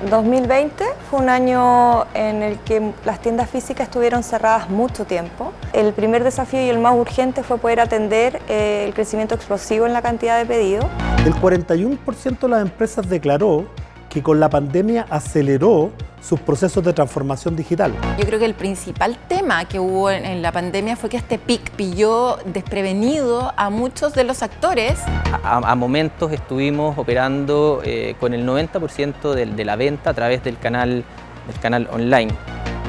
2020 fue un año en el que las tiendas físicas estuvieron cerradas mucho tiempo. El primer desafío y el más urgente fue poder atender el crecimiento explosivo en la cantidad de pedidos. El 41% de las empresas declaró que con la pandemia aceleró sus procesos de transformación digital. Yo creo que el principal tema que hubo en la pandemia fue que este pic pilló desprevenido a muchos de los actores. A momentos estuvimos operando con el 90% de la venta a través del canal online.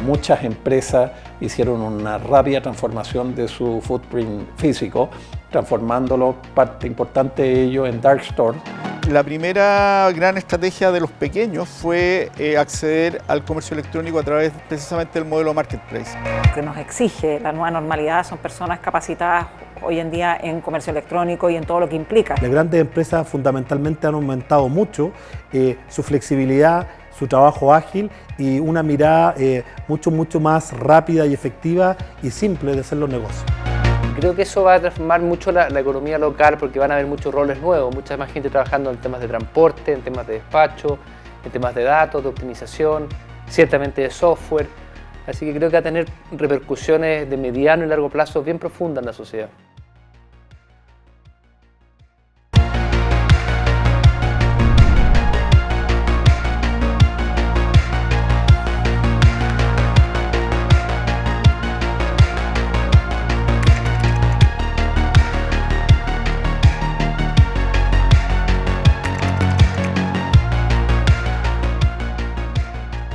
Muchas empresas hicieron una rápida transformación de su footprint físico, transformándolo, parte importante de ello, en dark store. La primera gran estrategia de los pequeños fue acceder al comercio electrónico a través precisamente del modelo marketplace. Lo que nos exige la nueva normalidad son personas capacitadas hoy en día en comercio electrónico y en todo lo que implica. Las grandes empresas fundamentalmente han aumentado mucho su flexibilidad, su trabajo ágil y una mirada mucho más rápida y efectiva y simple de hacer los negocios. Creo que eso va a transformar mucho la economía local porque van a haber muchos roles nuevos, mucha más gente trabajando en temas de transporte, en temas de despacho, en temas de datos, de optimización, ciertamente de software. Así que creo que va a tener repercusiones de mediano y largo plazo bien profundas en la sociedad.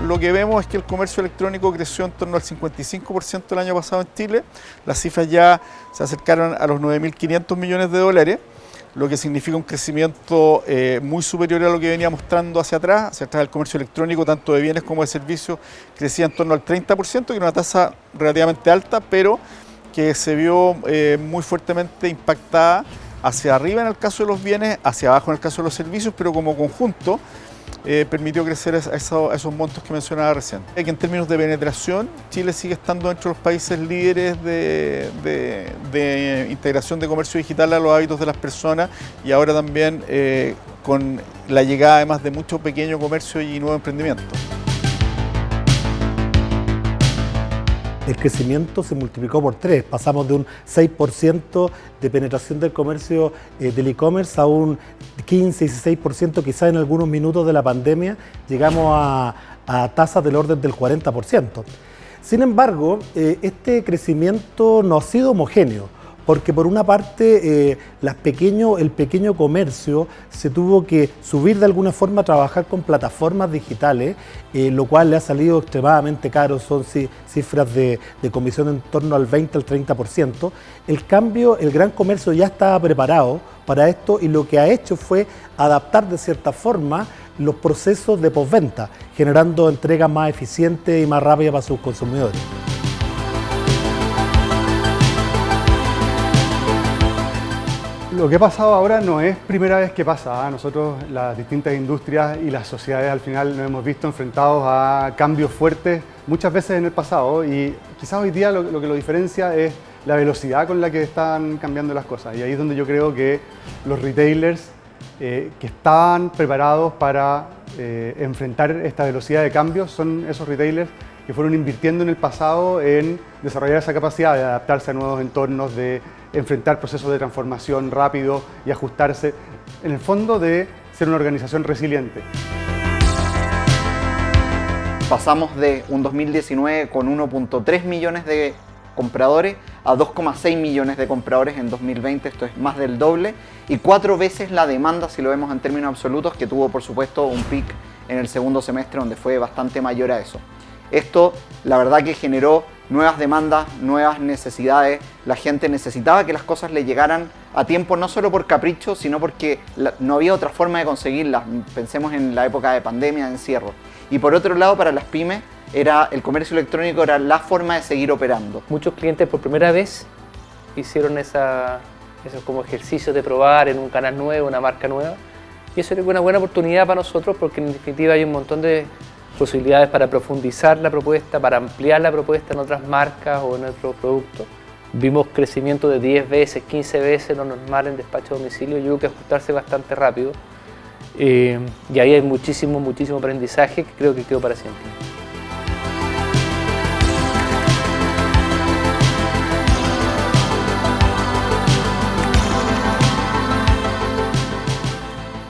Lo que vemos es que el comercio electrónico creció en torno al 55% el año pasado en Chile. Las cifras ya se acercaron a los 9.500 millones de dólares, lo que significa un crecimiento muy superior a lo que venía mostrando hacia atrás. El comercio electrónico, tanto de bienes como de servicios, crecía en torno al 30%, que era una tasa relativamente alta, pero que se vio muy fuertemente impactada hacia arriba en el caso de los bienes, hacia abajo en el caso de los servicios, pero como conjunto permitió crecer a esos montos que mencionaba recién. Que en términos de penetración, Chile sigue estando entre los países líderes de integración de comercio digital a los hábitos de las personas y ahora también con la llegada además de mucho pequeño comercio y nuevo emprendimiento. El crecimiento se multiplicó por 3, pasamos de un 6% de penetración del comercio del e-commerce a un 15-16%, quizás en algunos minutos de la pandemia llegamos a tasas del orden del 40%. Sin embargo, este crecimiento no ha sido homogéneo, porque por una parte el pequeño comercio se tuvo que subir de alguna forma a trabajar con plataformas digitales, lo cual le ha salido extremadamente caro, son cifras de comisión en torno al 20 al 30%. El gran comercio ya estaba preparado para esto y lo que ha hecho fue adaptar de cierta forma los procesos de postventa, generando entregas más eficientes y más rápidas para sus consumidores. Lo que ha pasado ahora no es primera vez que pasa. Nosotros, las distintas industrias y las sociedades al final nos hemos visto enfrentados a cambios fuertes muchas veces en el pasado y quizás hoy día lo que lo diferencia es la velocidad con la que están cambiando las cosas. Y ahí es donde yo creo que los retailers que estaban preparados para enfrentar esta velocidad de cambios son esos retailers que fueron invirtiendo en el pasado en desarrollar esa capacidad de adaptarse a nuevos entornos, de enfrentar procesos de transformación rápido y ajustarse, en el fondo de ser una organización resiliente. Pasamos de un 2019 con 1.3 millones de compradores a 2,6 millones de compradores en 2020, esto es más del doble, y 4 veces la demanda, si lo vemos en términos absolutos, que tuvo por supuesto un pic en el segundo semestre donde fue bastante mayor a eso. Esto, la verdad que generó nuevas demandas, nuevas necesidades. La gente necesitaba que las cosas le llegaran a tiempo, no solo por capricho, sino porque no había otra forma de conseguirlas. Pensemos en la época de pandemia, de encierro. Y por otro lado, para las pymes, el comercio electrónico era la forma de seguir operando. Muchos clientes por primera vez hicieron esos como ejercicios de probar en un canal nuevo, una marca nueva. Y eso era una buena oportunidad para nosotros porque en definitiva hay un montón de posibilidades para profundizar la propuesta, para ampliar la propuesta en otras marcas o en otros productos. Vimos crecimiento de 10 veces, 15 veces lo normal en despacho a domicilio y hubo que ajustarse bastante rápido. Y ahí hay muchísimo aprendizaje que creo que quedó para siempre.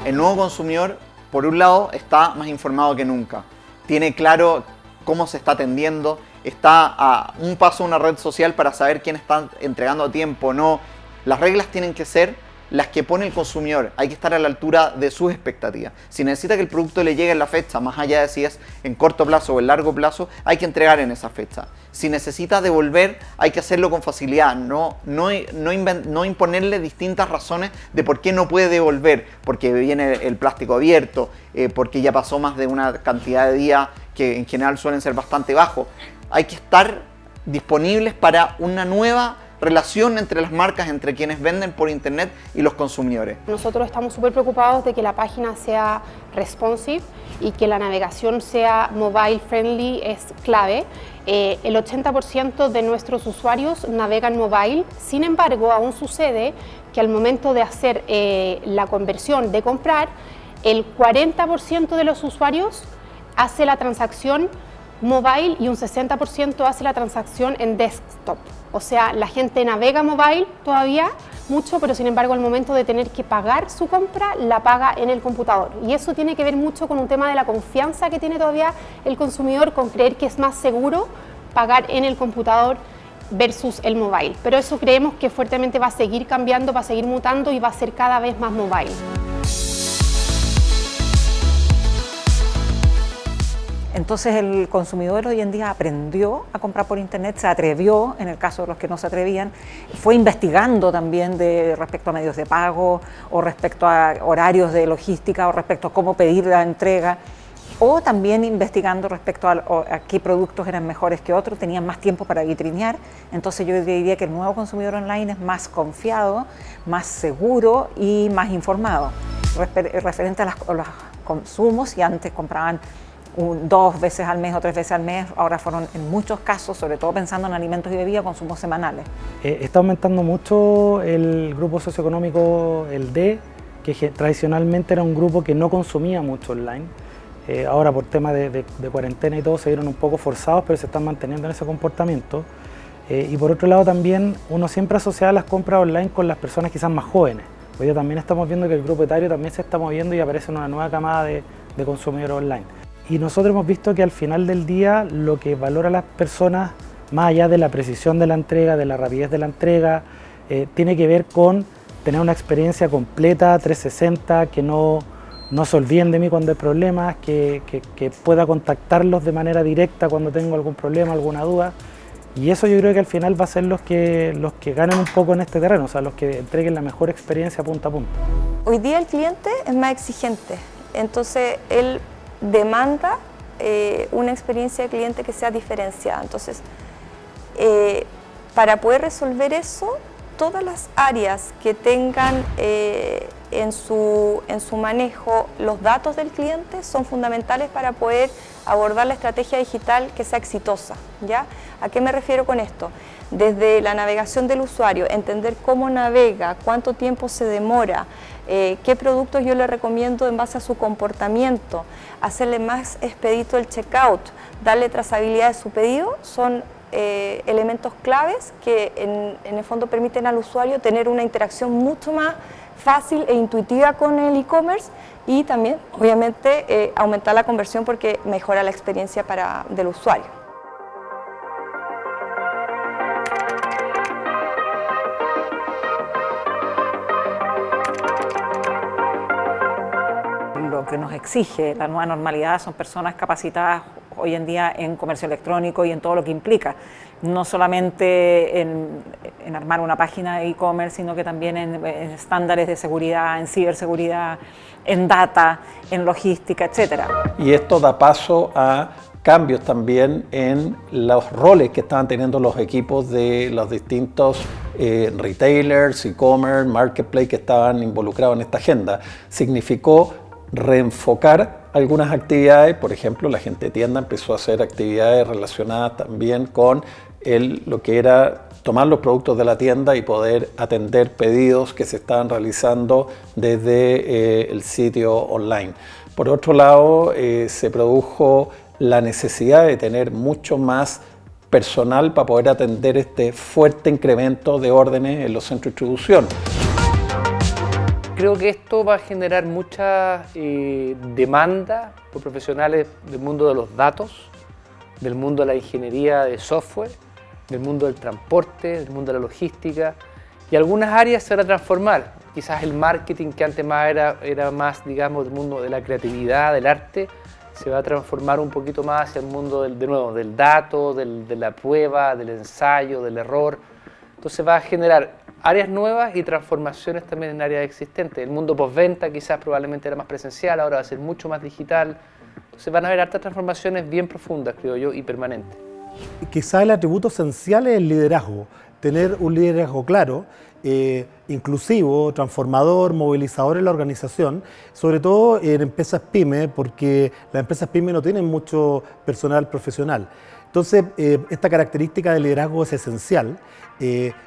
El nuevo consumidor, por un lado, está más informado que nunca. Tiene claro cómo se está atendiendo, está a un paso a una red social para saber quién está entregando a tiempo o no. Las reglas tienen que ser las que pone el consumidor. Hay que estar a la altura de sus expectativas. Si necesita que el producto le llegue en la fecha, más allá de si es en corto plazo o en largo plazo, hay que entregar en esa fecha. Si necesita devolver, hay que hacerlo con facilidad, no imponerle distintas razones de por qué no puede devolver, porque viene el plástico abierto, porque ya pasó más de una cantidad de días que en general suelen ser bastante bajos. Hay que estar disponibles para una nueva relación entre las marcas, entre quienes venden por internet y los consumidores. Nosotros estamos súper preocupados de que la página sea responsive y que la navegación sea mobile friendly, es clave. El 80% de nuestros usuarios navegan mobile, sin embargo aún sucede que al momento de hacer la conversión de comprar, el 40% de los usuarios hace la transacción mobile y un 60% hace la transacción en desktop. O sea, la gente navega mobile todavía mucho, pero sin embargo al momento de tener que pagar su compra, la paga en el computador. Y eso tiene que ver mucho con un tema de la confianza que tiene todavía el consumidor, con creer que es más seguro pagar en el computador versus el mobile. Pero eso creemos que fuertemente va a seguir cambiando, va a seguir mutando y va a ser cada vez más mobile. Entonces el consumidor hoy en día aprendió a comprar por internet, se atrevió, en el caso de los que no se atrevían, fue investigando también respecto a medios de pago o respecto a horarios de logística o respecto a cómo pedir la entrega, o también investigando respecto a qué productos eran mejores que otros, tenían más tiempo para vitrinear. Entonces yo diría que el nuevo consumidor online es más confiado, más seguro y más informado referente a los consumos. Y antes compraban 2 veces al mes o 3 veces al mes, ahora fueron en muchos casos, sobre todo pensando en alimentos y bebidas, consumos semanales. Está aumentando mucho el grupo socioeconómico, el D, que tradicionalmente era un grupo que no consumía mucho online. Ahora por temas de cuarentena y todo se vieron un poco forzados, pero se están manteniendo en ese comportamiento. Y por otro lado también uno siempre asocia las compras online con las personas quizás más jóvenes. Hoy día también estamos viendo que el grupo etario también se está moviendo y aparece una nueva camada de consumidores online. Y nosotros hemos visto que al final del día lo que valora a las personas, más allá de la precisión de la entrega, de la rapidez de la entrega, tiene que ver con tener una experiencia completa, 360, que no se olviden de mí cuando hay problemas, que pueda contactarlos de manera directa cuando tengo algún problema, alguna duda. Y eso yo creo que al final va a ser los que ganen un poco en este terreno, o sea, los que entreguen la mejor experiencia punto a punto. Hoy día el cliente es más exigente, entonces él demanda una experiencia de cliente que sea diferenciada. Entonces, para poder resolver eso, todas las áreas que tengan en su manejo los datos del cliente son fundamentales para poder abordar la estrategia digital que sea exitosa, ¿ya? ¿A qué me refiero con esto? Desde la navegación del usuario, entender cómo navega, cuánto tiempo se demora, qué productos yo le recomiendo en base a su comportamiento, hacerle más expedito el checkout, darle trazabilidad de su pedido, son elementos claves que en el fondo permiten al usuario tener una interacción mucho más fácil e intuitiva con el e-commerce y también, obviamente, aumentar la conversión porque mejora la experiencia del usuario. Lo que nos exige la nueva normalidad son personas capacitadas hoy en día en comercio electrónico y en todo lo que implica, no solamente en armar una página de e-commerce, sino que también en estándares de seguridad, en ciberseguridad, en data, en logística, etc. Y esto da paso a cambios también en los roles que estaban teniendo los equipos de los distintos retailers, e-commerce, marketplace que estaban involucrados en esta agenda. Significó reenfocar algunas actividades, por ejemplo, la gente de tienda empezó a hacer actividades relacionadas también con lo que era tomar los productos de la tienda y poder atender pedidos que se estaban realizando desde el sitio online. Por otro lado, se produjo la necesidad de tener mucho más personal para poder atender este fuerte incremento de órdenes en los centros de distribución. Creo que esto va a generar mucha demanda por profesionales del mundo de los datos, del mundo de la ingeniería de software, del mundo del transporte, del mundo de la logística, y algunas áreas se van a transformar. Quizás el marketing, que antes más era más, digamos, del mundo de la creatividad, del arte, se va a transformar un poquito más hacia el mundo del dato, de la prueba, del ensayo, del error. Entonces va a generar áreas nuevas y transformaciones también en áreas existentes. El mundo postventa quizás probablemente era más presencial, ahora va a ser mucho más digital. Entonces van a haber hartas transformaciones bien profundas, creo yo, y permanentes. Quizás el atributo esencial es el liderazgo, tener un liderazgo claro, inclusivo, transformador, movilizador en la organización, sobre todo en empresas pyme, porque las empresas pyme no tienen mucho personal profesional. Entonces, esta característica de liderazgo es esencial,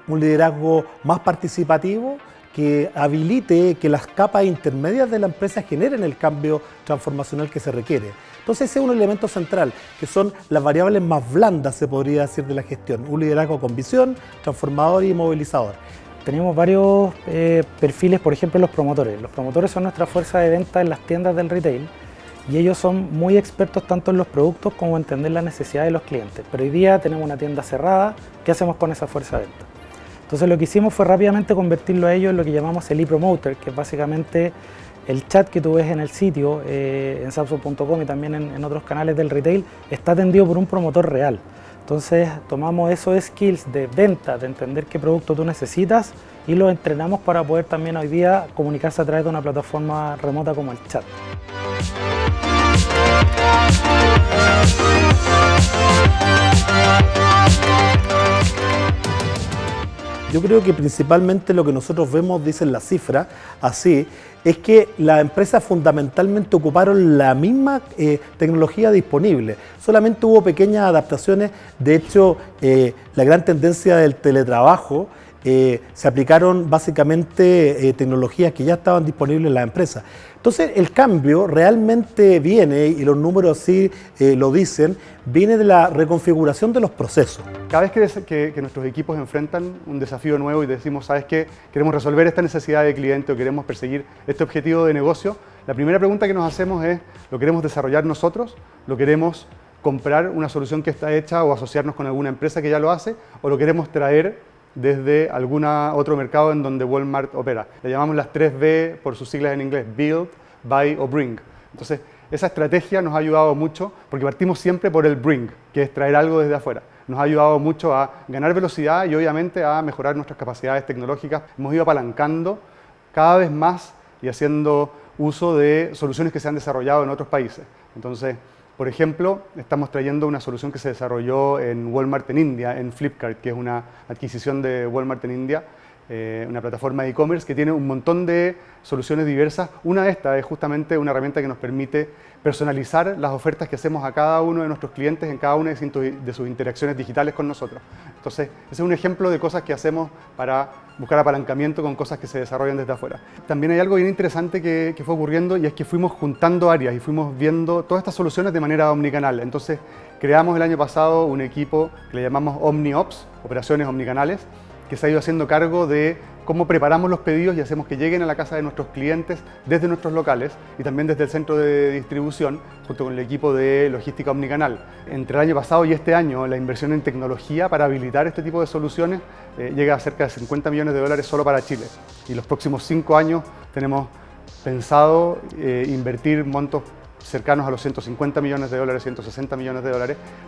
un liderazgo más participativo que habilite que las capas intermedias de la empresa generen el cambio transformacional que se requiere. Entonces, ese es un elemento central, que son las variables más blandas, se podría decir, de la gestión. Un liderazgo con visión, transformador y movilizador. Tenemos varios perfiles, por ejemplo, los promotores. Los promotores son nuestra fuerza de venta en las tiendas del retail y ellos son muy expertos tanto en los productos como en entender las necesidades de los clientes. Pero hoy día tenemos una tienda cerrada, ¿qué hacemos con esa fuerza de venta? Entonces lo que hicimos fue rápidamente convertirlo a ellos en lo que llamamos el e-promoter, que es básicamente el chat que tú ves en el sitio, en Samsung.com y también en otros canales del retail, está atendido por un promotor real. Entonces tomamos esos skills de venta, de entender qué producto tú necesitas y los entrenamos para poder también hoy día comunicarse a través de una plataforma remota como el chat. Yo creo que principalmente lo que nosotros vemos, dicen las cifras, así, es que las empresas fundamentalmente ocuparon la misma tecnología disponible. Solamente hubo pequeñas adaptaciones. De hecho, la gran tendencia del teletrabajo, se aplicaron básicamente tecnologías que ya estaban disponibles en las empresas. Entonces el cambio realmente viene, y los números sí lo dicen, viene de la reconfiguración de los procesos. Cada vez que nuestros equipos enfrentan un desafío nuevo y decimos, ¿sabes qué? Queremos resolver esta necesidad de cliente o queremos perseguir este objetivo de negocio, la primera pregunta que nos hacemos es, ¿lo queremos desarrollar nosotros? ¿Lo queremos comprar una solución que está hecha o asociarnos con alguna empresa que ya lo hace? ¿O lo queremos traer desde algún otro mercado en donde Walmart opera? Le llamamos las 3B por sus siglas en inglés, Build, Buy o Bring. Entonces, esa estrategia nos ha ayudado mucho porque partimos siempre por el Bring, que es traer algo desde afuera. Nos ha ayudado mucho a ganar velocidad y obviamente a mejorar nuestras capacidades tecnológicas. Hemos ido apalancando cada vez más y haciendo uso de soluciones que se han desarrollado en otros países. Entonces, por ejemplo, estamos trayendo una solución que se desarrolló en Walmart en India, en Flipkart, que es una adquisición de Walmart en India, una plataforma de e-commerce que tiene un montón de soluciones diversas. Una de estas es justamente una herramienta que nos permite personalizar las ofertas que hacemos a cada uno de nuestros clientes en cada una de sus interacciones digitales con nosotros. Entonces, ese es un ejemplo de cosas que hacemos para buscar apalancamiento con cosas que se desarrollan desde afuera. También hay algo bien interesante que fue ocurriendo y es que fuimos juntando áreas y fuimos viendo todas estas soluciones de manera omnicanal. Entonces, creamos el año pasado un equipo que le llamamos OmniOps, operaciones omnicanales, que se ha ido haciendo cargo de cómo preparamos los pedidos y hacemos que lleguen a la casa de nuestros clientes desde nuestros locales y también desde el centro de distribución, junto con el equipo de logística omnicanal. Entre el año pasado y este año, la inversión en tecnología para habilitar este tipo de soluciones llega a cerca de $50 millones solo para Chile. Y los próximos 5 años tenemos pensado invertir montos cercanos a los $150 millones, $160 millones,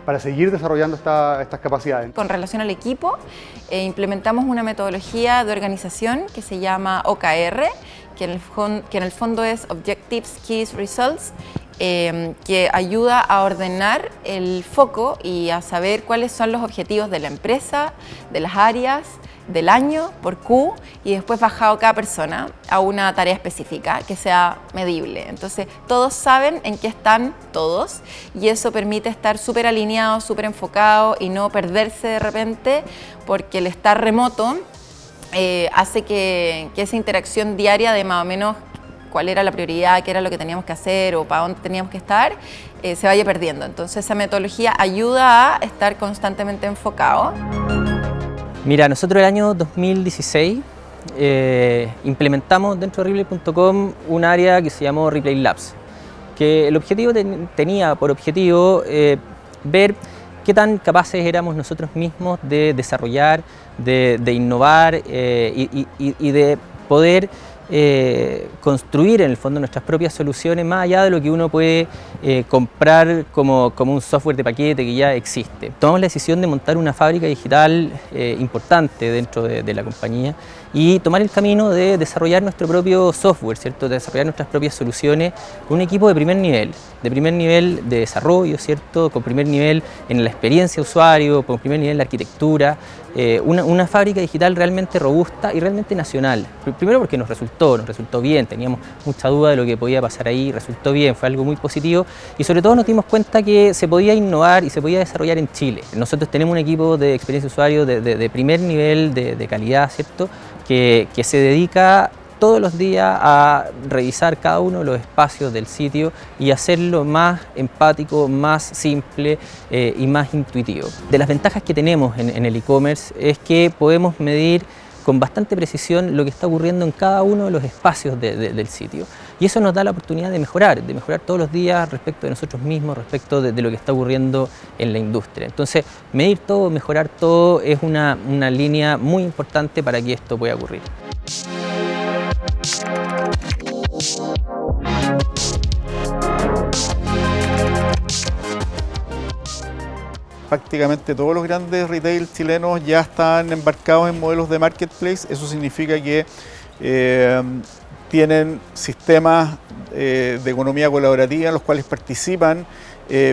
para seguir desarrollando estas capacidades. Con relación al equipo, implementamos una metodología de organización que se llama OKR, que en el fondo es Objectives, Keys, Results, que ayuda a ordenar el foco y a saber cuáles son los objetivos de la empresa, de las áreas, del año por Q y después bajado cada persona a una tarea específica que sea medible. Entonces todos saben en qué están todos y eso permite estar súper alineados, súper enfocados y no perderse de repente, porque el estar remoto hace que esa interacción diaria de más o menos cuál era la prioridad, qué era lo que teníamos que hacer o para dónde teníamos que estar, se vaya perdiendo. Entonces esa metodología ayuda a estar constantemente enfocado. Mira, nosotros el año 2016 implementamos dentro de Replay.com un área que se llamó Replay Labs, que el objetivo tenía por objetivo ver qué tan capaces éramos nosotros mismos de desarrollar, de innovar y de poder construir en el fondo nuestras propias soluciones más allá de lo que uno puede comprar como un software de paquete que ya existe. Tomamos la decisión de montar una fábrica digital importante dentro de la compañía y tomar el camino de desarrollar nuestro propio software, ¿cierto? De desarrollar nuestras propias soluciones con un equipo de primer nivel de desarrollo, ¿cierto? Con primer nivel en la experiencia de usuario, con primer nivel en la arquitectura, una fábrica digital realmente robusta y realmente nacional. Primero porque nos resultó bien, teníamos mucha duda de lo que podía pasar ahí, resultó bien, fue algo muy positivo y sobre todo nos dimos cuenta que se podía innovar y se podía desarrollar en Chile. Nosotros tenemos un equipo de experiencia de usuario de primer nivel de calidad, ¿cierto? Que se dedica todos los días a revisar cada uno de los espacios del sitio y hacerlo más empático, más simple y más intuitivo. De las ventajas que tenemos en el e-commerce es que podemos medir con bastante precisión lo que está ocurriendo en cada uno de los espacios del sitio. Y eso nos da la oportunidad de mejorar todos los días respecto de nosotros mismos, respecto de lo que está ocurriendo en la industria. Entonces, medir todo, mejorar todo es una línea muy importante para que esto pueda ocurrir. Prácticamente todos los grandes retail chilenos ya están embarcados en modelos de marketplace. Eso significa que tienen sistemas de economía colaborativa en los cuales participan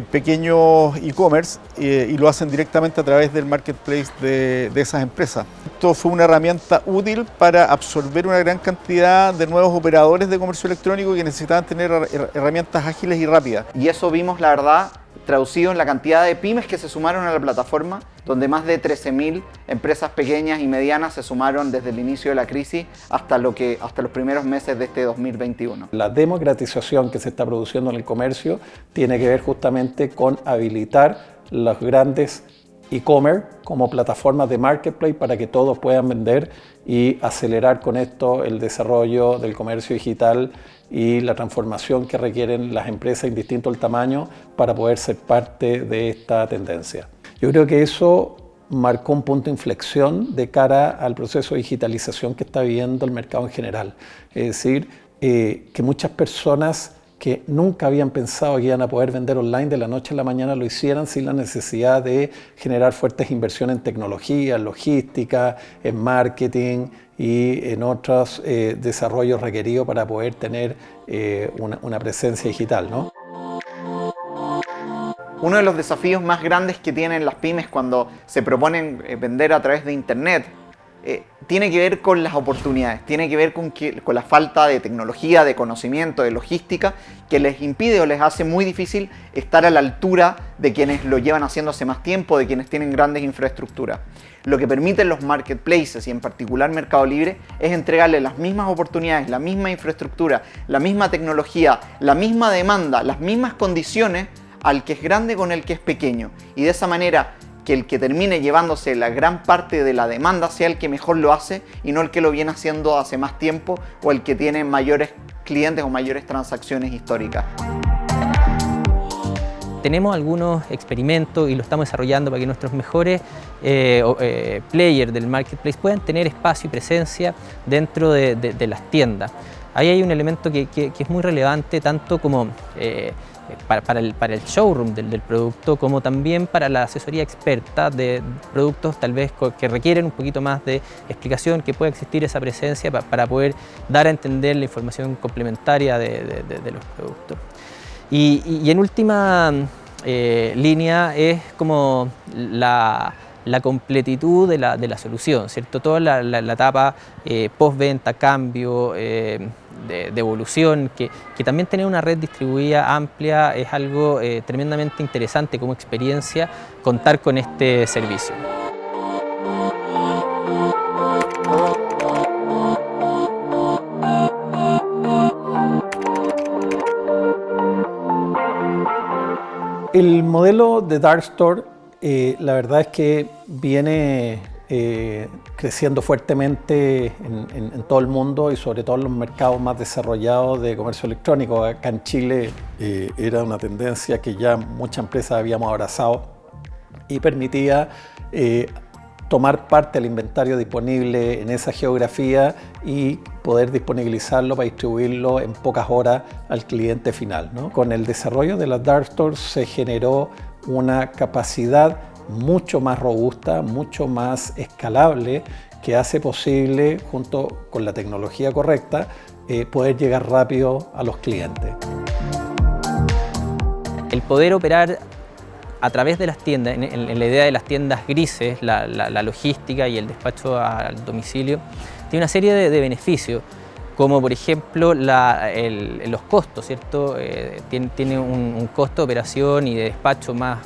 pequeños e-commerce y lo hacen directamente a través del marketplace de esas empresas. Esto fue una herramienta útil para absorber una gran cantidad de nuevos operadores de comercio electrónico que necesitaban tener herramientas ágiles y rápidas. Y eso vimos, la verdad, traducido en la cantidad de pymes que se sumaron a la plataforma, donde más de 13.000 empresas pequeñas y medianas se sumaron desde el inicio de la crisis hasta los primeros meses de este 2021. La democratización que se está produciendo en el comercio tiene que ver justamente con habilitar los grandes e-commerce como plataformas de marketplace para que todos puedan vender y acelerar con esto el desarrollo del comercio digital y la transformación que requieren las empresas indistinto el tamaño para poder ser parte de esta tendencia. Yo creo que eso marcó un punto de inflexión de cara al proceso de digitalización que está viviendo el mercado en general. Es decir, que muchas personas que nunca habían pensado que iban a poder vender online de la noche a la mañana lo hicieran sin la necesidad de generar fuertes inversiones en tecnología, en logística, en marketing y en otros desarrollos requeridos para poder tener una presencia digital, ¿no? Uno de los desafíos más grandes que tienen las pymes cuando se proponen vender a través de Internet tiene que ver con las oportunidades, tiene que ver con la falta de tecnología, de conocimiento, de logística, que les impide o les hace muy difícil estar a la altura de quienes lo llevan haciendo hace más tiempo, de quienes tienen grandes infraestructuras. Lo que permiten los marketplaces y en particular Mercado Libre es entregarle las mismas oportunidades, la misma infraestructura, la misma tecnología, la misma demanda, las mismas condiciones al que es grande con el que es pequeño. Y de esa manera que el que termine llevándose la gran parte de la demanda sea el que mejor lo hace y no el que lo viene haciendo hace más tiempo o el que tiene mayores clientes o mayores transacciones históricas. Tenemos algunos experimentos y lo estamos desarrollando para que nuestros mejores players del marketplace puedan tener espacio y presencia dentro de las tiendas. Ahí hay un elemento que es muy relevante tanto como para el showroom del producto, como también para la asesoría experta de productos tal vez que requieren un poquito más de explicación, que pueda existir esa presencia para poder dar a entender la información complementaria de los productos. Y en última línea es como la la completitud de la solución, ¿cierto? Toda la etapa postventa, cambio, de evolución, que también tener una red distribuida amplia es algo tremendamente interesante como experiencia, contar con este servicio. El modelo de Dark Store, la verdad es que viene creciendo fuertemente en todo el mundo y sobre todo en los mercados más desarrollados de comercio electrónico. Acá en Chile era una tendencia que ya muchas empresas habíamos abrazado y permitía tomar parte del inventario disponible en esa geografía y poder disponibilizarlo para distribuirlo en pocas horas al cliente final, ¿no? Con el desarrollo de las Dark Stores se generó una capacidad mucho más robusta, mucho más escalable, que hace posible, junto con la tecnología correcta, poder llegar rápido a los clientes. El poder operar a través de las tiendas, en la idea de las tiendas grises, la logística y el despacho al domicilio, tiene una serie de beneficios, como por ejemplo los costos, ¿cierto? Tiene un costo de operación y de despacho más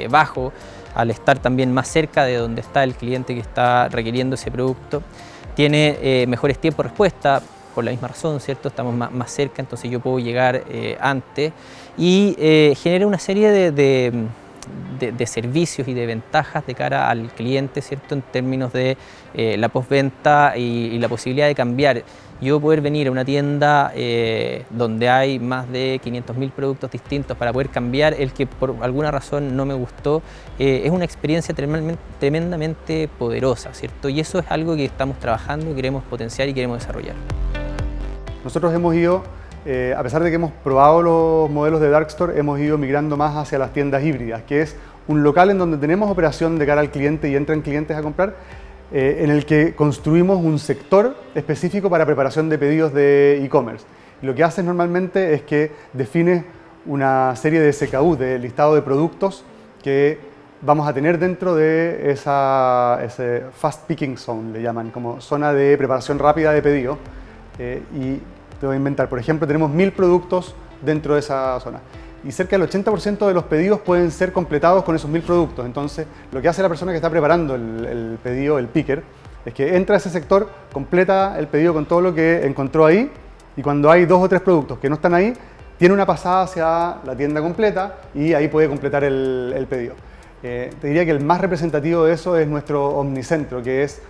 bajo, al estar también más cerca de donde está el cliente que está requiriendo ese producto. Tiene mejores tiempos de respuesta, por la misma razón, ¿cierto? Estamos más cerca, entonces yo puedo llegar antes, y genera una serie de servicios y de ventajas de cara al cliente, ¿cierto? En términos de la postventa y la posibilidad de cambiar. Yo poder venir a una tienda donde hay más de 500.000 productos distintos para poder cambiar el que por alguna razón no me gustó, es una experiencia tremendamente poderosa, ¿cierto? Y eso es algo que estamos trabajando, queremos potenciar y queremos desarrollar. Nosotros hemos ido, a pesar de que hemos probado los modelos de Dark Store, hemos ido migrando más hacia las tiendas híbridas, que es un local en donde tenemos operación de cara al cliente y entran clientes a comprar, en el que construimos un sector específico para preparación de pedidos de e-commerce. Lo que haces normalmente es que defines una serie de SKU, de listado de productos que vamos a tener dentro de ese fast picking zone, le llaman, como zona de preparación rápida de pedido. Y te voy a inventar, por ejemplo, tenemos 1000 productos dentro de esa zona y cerca del 80% de los pedidos pueden ser completados con esos 1000 productos. Entonces, lo que hace la persona que está preparando el pedido, el picker, es que entra a ese sector, completa el pedido con todo lo que encontró ahí, y cuando hay 2 o 3 productos que no están ahí, tiene una pasada hacia la tienda completa y ahí puede completar el pedido. Te diría que el más representativo de eso es nuestro Omnicentro, que es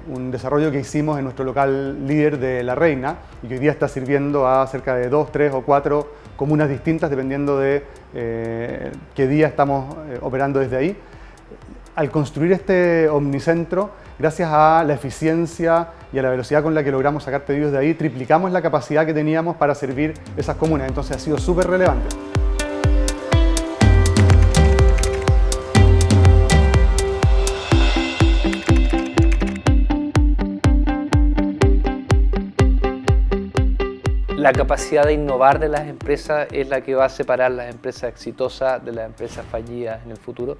un desarrollo que hicimos en nuestro local líder de La Reina y que hoy día está sirviendo a cerca de 2, 3 o 4 comunas distintas dependiendo de qué día estamos operando desde ahí. Al construir este Omnicentro, gracias a la eficiencia y a la velocidad con la que logramos sacar pedidos de ahí, triplicamos la capacidad que teníamos para servir esas comunas, entonces ha sido súper relevante. La capacidad de innovar de las empresas es la que va a separar las empresas exitosas de las empresas fallidas en el futuro.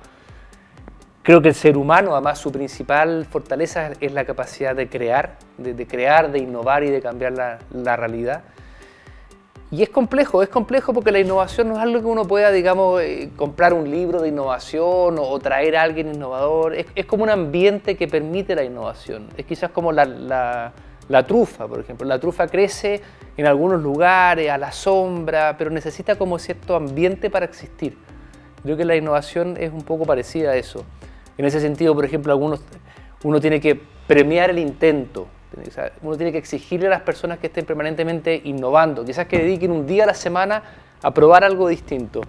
Creo que el ser humano, además, su principal fortaleza es la capacidad de crear, de innovar y de cambiar la realidad. Y es complejo porque la innovación no es algo que uno pueda, digamos, comprar un libro de innovación o traer a alguien innovador. Es como un ambiente que permite la innovación. Es quizás como la trufa, por ejemplo. La trufa crece en algunos lugares, a la sombra, pero necesita como cierto ambiente para existir. Creo que la innovación es un poco parecida a eso. En ese sentido, por ejemplo, uno tiene que premiar el intento. O sea, uno tiene que exigirle a las personas que estén permanentemente innovando, quizás que dediquen un día a la semana a probar algo distinto.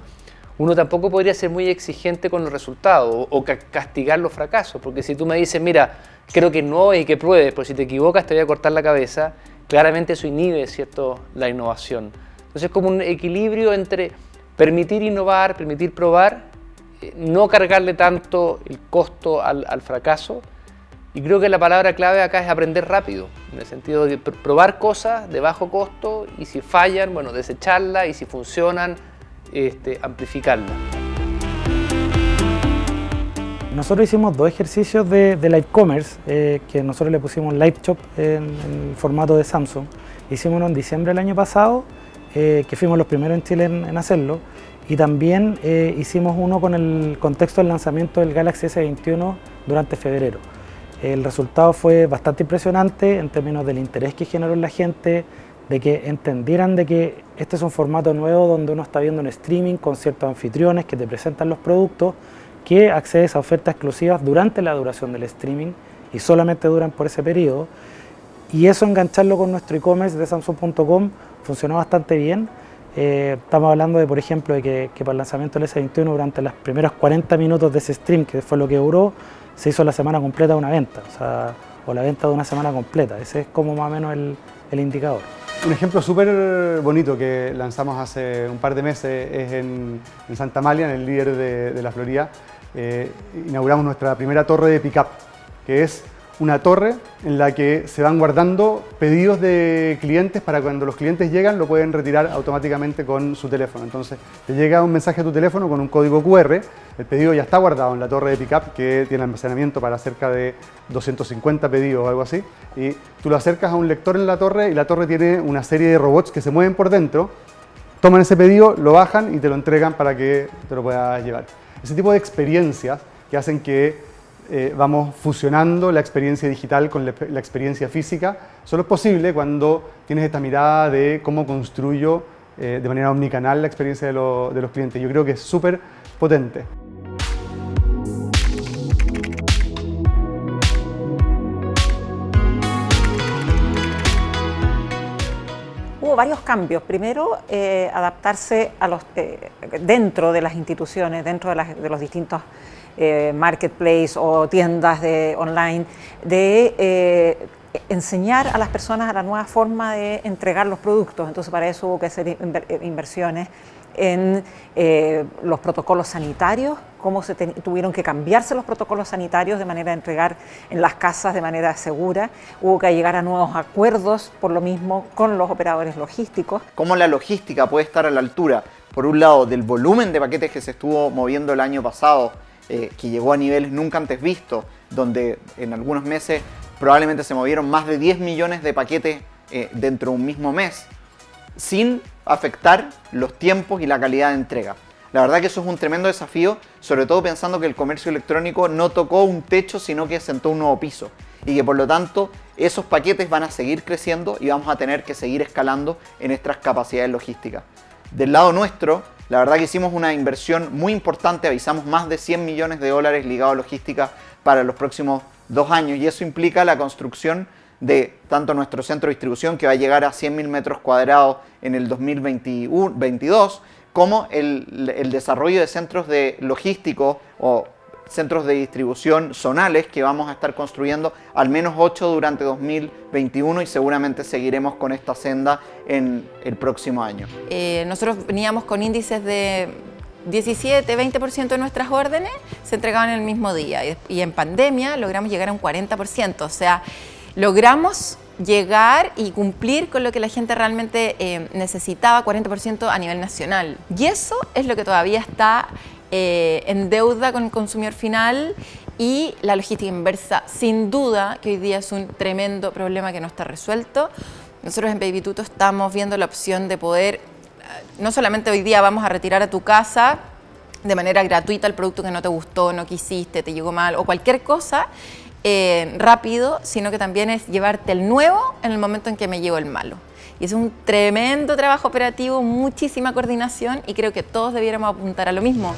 Uno tampoco podría ser muy exigente con los resultados o castigar los fracasos, porque si tú me dices, mira, creo que no y que pruebes, pero si te equivocas te voy a cortar la cabeza, claramente eso inhibe, ¿cierto?, la innovación. Entonces es como un equilibrio entre permitir innovar, permitir probar, no cargarle tanto el costo al fracaso. Y creo que la palabra clave acá es aprender rápido, en el sentido de probar cosas de bajo costo y si fallan, bueno, desecharlas y si funcionan, amplificarlas. Nosotros hicimos 2 ejercicios de live commerce, que nosotros le pusimos live shop en el formato de Samsung. Hicimos uno en diciembre del año pasado, que fuimos los primeros en Chile en hacerlo, y también hicimos uno con el contexto del lanzamiento del Galaxy S21 durante febrero. El resultado fue bastante impresionante en términos del interés que generó en la gente, de que entendieran de que este es un formato nuevo donde uno está viendo un streaming con ciertos anfitriones que te presentan los productos, que accedes a ofertas exclusivas durante la duración del streaming y solamente duran por ese periodo. Y eso, engancharlo con nuestro e-commerce de Samsung.com, funcionó bastante bien. Estamos hablando de, por ejemplo, de que para el lanzamiento del S21, durante los primeros 40 minutos de ese stream, que fue lo que duró, se hizo la semana completa de una venta, o la venta de una semana completa. Ese es como más o menos el indicador. Un ejemplo súper bonito que lanzamos hace un par de meses es en Santa Amalia, en el Líder de la Florida. Inauguramos nuestra primera torre de pick-up, que es una torre en la que se van guardando pedidos de clientes para cuando los clientes llegan lo pueden retirar automáticamente con su teléfono. Entonces te llega un mensaje a tu teléfono con un código QR, el pedido ya está guardado en la torre de pickup que tiene almacenamiento para cerca de 250 pedidos o algo así, y tú lo acercas a un lector en la torre y la torre tiene una serie de robots que se mueven por dentro, toman ese pedido, lo bajan y te lo entregan para que te lo puedas llevar. Ese tipo de experiencias que hacen que vamos fusionando la experiencia digital con la experiencia física, solo es posible cuando tienes esta mirada de cómo construyo de manera omnicanal la experiencia de los clientes. Yo creo que es súper potente. Hubo varios cambios. Primero, adaptarse a dentro de las instituciones, dentro de los distintos marketplace o tiendas online, de enseñar a las personas a la nueva forma de entregar los productos. Entonces para eso hubo que hacer inversiones en los protocolos sanitarios, cómo tuvieron que cambiarse los protocolos sanitarios de manera de entregar en las casas de manera segura. Hubo que llegar a nuevos acuerdos, por lo mismo, con los operadores logísticos. Cómo la logística puede estar a la altura, por un lado, del volumen de paquetes que se estuvo moviendo el año pasado, que llegó a niveles nunca antes vistos, donde en algunos meses probablemente se movieron más de 10 millones de paquetes dentro de un mismo mes, sin afectar los tiempos y la calidad de entrega. La verdad que eso es un tremendo desafío, sobre todo pensando que el comercio electrónico no tocó un techo, sino que sentó un nuevo piso, y que por lo tanto esos paquetes van a seguir creciendo y vamos a tener que seguir escalando en nuestras capacidades logísticas. Del lado nuestro, la verdad que hicimos una inversión muy importante, avisamos más de 100 millones de dólares ligados a logística para los próximos 2 años, y eso implica la construcción de tanto nuestro centro de distribución, que va a llegar a 100.000 metros cuadrados en el 2022, como el desarrollo de centros de logísticos o centros de distribución zonales, que vamos a estar construyendo al menos 8 durante 2021, y seguramente seguiremos con esta senda en el próximo año. Nosotros veníamos con índices de 17-20% de nuestras órdenes se entregaban en el mismo día, y en pandemia logramos llegar a un 40%, o sea, logramos llegar y cumplir con lo que la gente realmente necesitaba, 40% a nivel nacional. Y eso es lo que todavía está en deuda con el consumidor final, y la logística inversa, sin duda, que hoy día es un tremendo problema que no está resuelto. Nosotros en Baby Tuto estamos viendo la opción de poder, no solamente hoy día vamos a retirar a tu casa de manera gratuita el producto que no te gustó, no quisiste, te llegó mal o cualquier cosa, rápido, sino que también es llevarte el nuevo en el momento en que me llegó el malo. Y es un tremendo trabajo operativo, muchísima coordinación, y creo que todos debiéramos apuntar a lo mismo.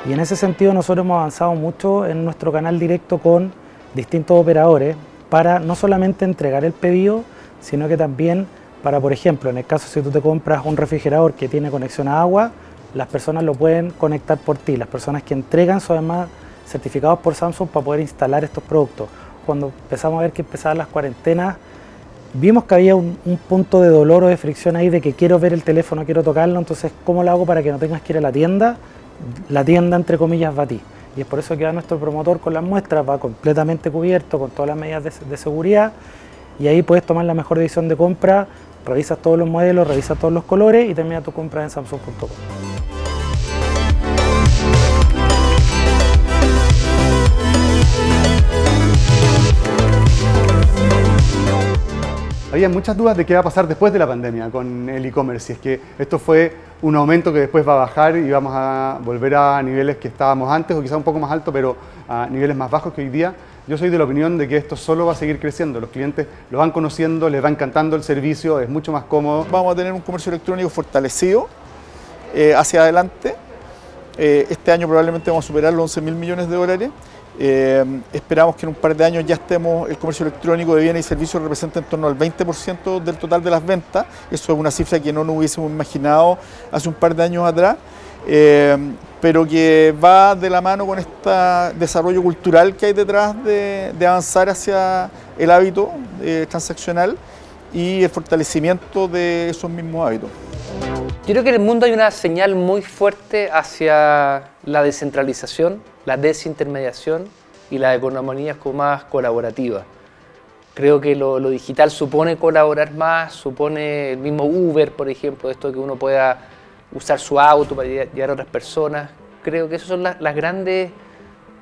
Y en ese sentido nosotros hemos avanzado mucho en nuestro canal directo con distintos operadores para no solamente entregar el pedido, sino que también para, por ejemplo, en el caso si tú te compras un refrigerador que tiene conexión a agua, las personas lo pueden conectar por ti. Las personas que entregan son además certificados por Samsung para poder instalar estos productos. Cuando empezamos a ver que empezaban las cuarentenas, vimos que había un punto de dolor o de fricción ahí, de que quiero ver el teléfono, quiero tocarlo, entonces ¿cómo lo hago para que no tengas que ir a la tienda? La tienda, entre comillas, va a ti. Y es por eso que va nuestro promotor con las muestras, va completamente cubierto con todas las medidas de seguridad, y ahí puedes tomar la mejor decisión de compra, revisas todos los modelos, revisas todos los colores y termina tu compra en Samsung.com. había muchas dudas de qué va a pasar después de la pandemia con el e-commerce, si es que esto fue un aumento que después va a bajar y vamos a volver a niveles que estábamos antes o quizá un poco más alto, pero a niveles más bajos que hoy día. Yo soy de la opinión de que esto solo va a seguir creciendo. Los clientes lo van conociendo, les va encantando el servicio, es mucho más cómodo. Vamos a tener un comercio electrónico fortalecido hacia adelante. Este año probablemente vamos a superar los 11.000 millones de dólares. Esperamos que en un par de años ya el comercio electrónico de bienes y servicios representa en torno al 20% del total de las ventas. Eso es una cifra que no nos hubiésemos imaginado hace un par de años atrás, pero que va de la mano con este desarrollo cultural que hay detrás de avanzar hacia el hábito transaccional y el fortalecimiento de esos mismos hábitos. Yo creo que en el mundo hay una señal muy fuerte hacia la descentralización, la desintermediación y la economía como más colaborativa. Creo que lo digital supone colaborar más, supone el mismo Uber, por ejemplo, esto de que uno pueda usar su auto para llegar a otras personas. Creo que esas son las grandes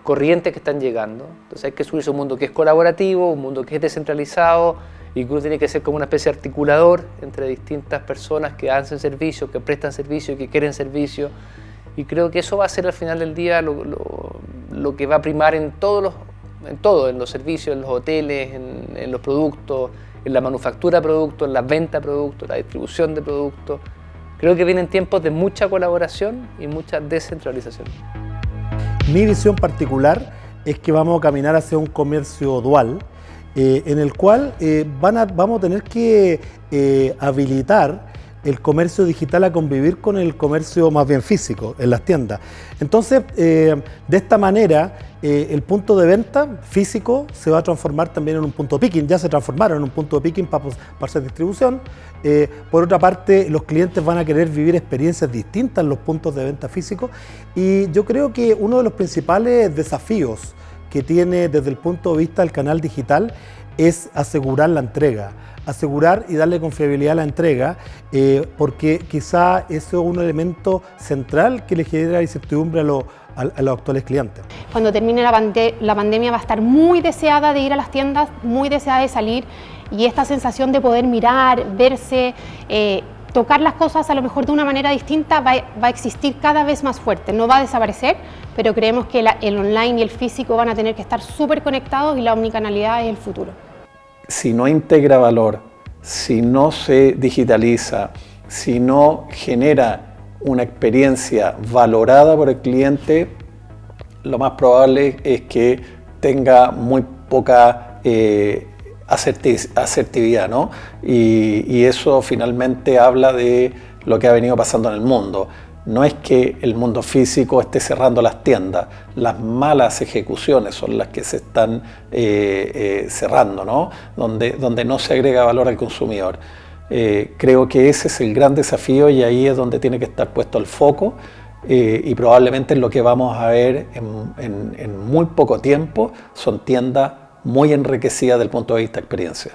corrientes que están llegando. Entonces hay que subirse a un mundo que es colaborativo, un mundo que es descentralizado, y que uno tiene que ser como una especie de articulador entre distintas personas que hacen servicios, que prestan servicios, que quieren servicios. Y creo que eso va a ser al final del día lo que va a primar en todo, en los servicios, en los hoteles, en los productos, en la manufactura de productos, en la venta de productos, la distribución de productos. Creo que vienen tiempos de mucha colaboración y mucha descentralización. Mi visión particular es que vamos a caminar hacia un comercio dual, en el cual vamos a tener que habilitar el comercio digital a convivir con el comercio más bien físico en las tiendas. Entonces, de esta manera, el punto de venta físico se va a transformar también en un punto picking, ya se transformaron en un punto de picking para hacer distribución. Por otra parte, los clientes van a querer vivir experiencias distintas en los puntos de venta físicos, y yo creo que uno de los principales desafíos que tiene desde el punto de vista del canal digital es asegurar la entrega, asegurar y darle confiabilidad a la entrega, porque quizá eso es un elemento central que le genera incertidumbre a los actuales clientes. Cuando termine la pandemia va a estar muy deseada de ir a las tiendas, muy deseada de salir, y esta sensación de poder mirar, verse, tocar las cosas a lo mejor de una manera distinta va a existir cada vez más fuerte. No va a desaparecer, pero creemos que el online y el físico van a tener que estar súper conectados, y la omnicanalidad es el futuro. Si no integra valor, si no se digitaliza, si no genera una experiencia valorada por el cliente, lo más probable es que tenga muy poca asertividad, ¿no? Y eso finalmente habla de lo que ha venido pasando en el mundo. No es que el mundo físico esté cerrando las tiendas, las malas ejecuciones son las que se están cerrando, ¿no? Donde no se agrega valor al consumidor. Creo que ese es el gran desafío, y ahí es donde tiene que estar puesto el foco, y probablemente lo que vamos a ver en muy poco tiempo son tiendas muy enriquecidas desde el punto de vista de experiencia.